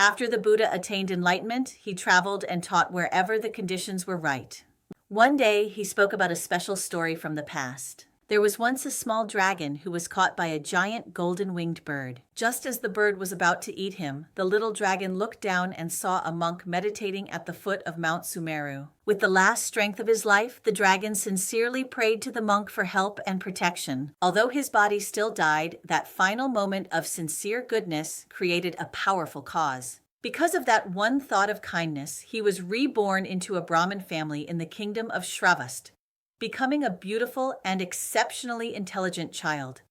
After the Buddha attained enlightenment, he traveled and taught wherever the conditions were right. One day, he spoke about a special story from the past. There was once a small dragon who was caught by a giant golden-winged bird. Just as the bird was about to eat him, the little dragon looked down and saw a monk meditating at the foot of Mount Sumeru. With the last strength of his life, the dragon sincerely prayed to the monk for help and protection. Although his body still died, that final moment of sincere goodness created a powerful cause. Because of that one thought of kindness, he was reborn into a Brahmin family in the kingdom of Shravast, becoming a beautiful and exceptionally intelligent child.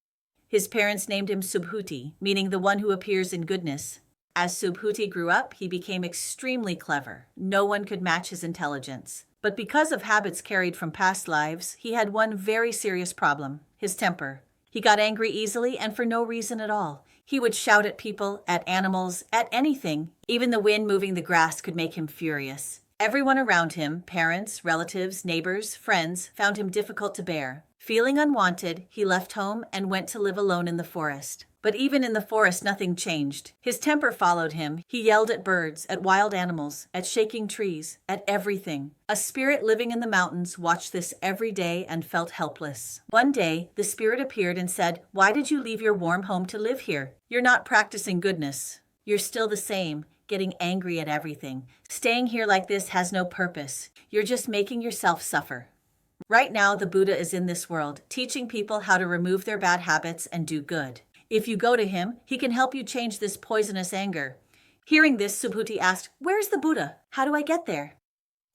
His parents named him Subhuti, meaning the one who appears in goodness. As Subhuti grew up, he became extremely clever. No one could match his intelligence. But because of habits carried from past lives, he had one very serious problem: his temper. He got angry easily and for no reason at all. He would shout at people, at animals, at anything. Even the wind moving the grass could make him furious. Everyone around him, parents, relatives, neighbors, friends, found him difficult to bear. Feeling unwanted, he left home and went to live alone in the forest. But even in the forest, nothing changed. His temper followed him. He yelled at birds, at wild animals, at shaking trees, at everything. A spirit living in the mountains watched this every day and felt helpless. One day, the spirit appeared and said, "Why did you leave your warm home to live here? You're not practicing goodness. You're still the same, getting angry at everything. Staying here like this has no purpose. You're just making yourself suffer." Right now, the Buddha is in this world, teaching people how to remove their bad habits and do good. If you go to him, he can help you change this poisonous anger. Hearing this, Subhuti asked, "Where's the Buddha? How do I get there?"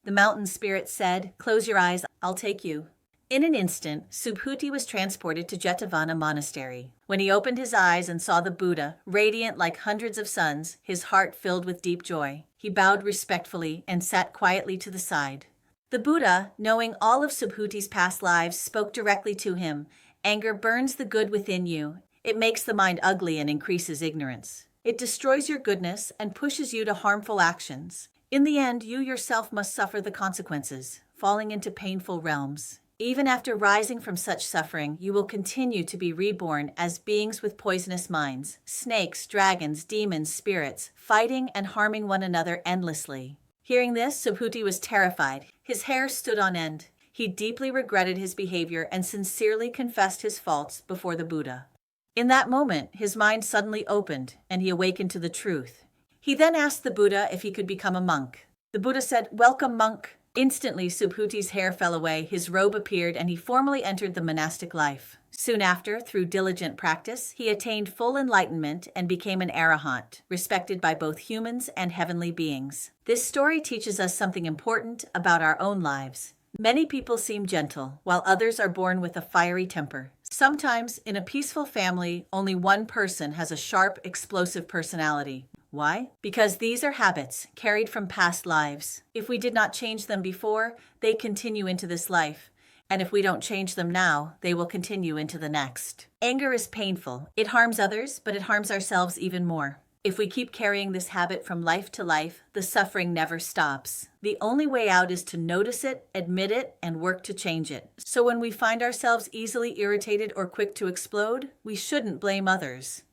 The mountain spirit said, "Close your eyes, I'll take you." In an instant, Subhuti was transported to Jetavana Monastery. When he opened his eyes and saw the Buddha, radiant like hundreds of suns, his heart filled with deep joy. He bowed respectfully and sat quietly to the side. The Buddha, knowing all of Subhuti's past lives, spoke directly to him. "Anger burns the good within you. It makes the mind ugly and increases ignorance. It destroys your goodness and pushes you to harmful actions. In the end, you yourself must suffer the consequences, falling into painful realms. Even after rising from such suffering, you will continue to be reborn as beings with poisonous minds, snakes, dragons, demons, spirits, fighting and harming one another endlessly." Hearing this, Subhuti was terrified. His hair stood on end. He deeply regretted his behavior and sincerely confessed his faults before the Buddha. In that moment, his mind suddenly opened and he awakened to the truth. He then asked the Buddha if he could become a monk. The Buddha said, "Welcome, monk." Instantly, Subhuti's hair fell away, his robe appeared, and he formally entered the monastic life. Soon after, through diligent practice, he attained full enlightenment and became an arahant, respected by both humans and heavenly beings. This story teaches us something important about our own lives. Many people seem gentle, while others are born with a fiery temper. Sometimes, in a peaceful family, only one person has a sharp, explosive personality. Why? Because these are habits carried from past lives. If we did not change them before, they continue into this life. And if we don't change them now, they will continue into the next. Anger is painful. It harms others, but it harms ourselves even more. If we keep carrying this habit from life to life, the suffering never stops. The only way out is to notice it, admit it, and work to change it. So when we find ourselves easily irritated or quick to explode, we shouldn't blame others.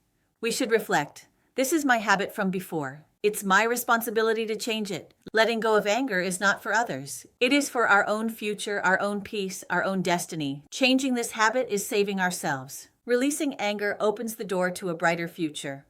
We should reflect. This is my habit from before. It's my responsibility to change it. Letting go of anger is not for others. It is for our own future, our own peace, our own destiny. Changing this habit is saving ourselves. Releasing anger opens the door to a brighter future.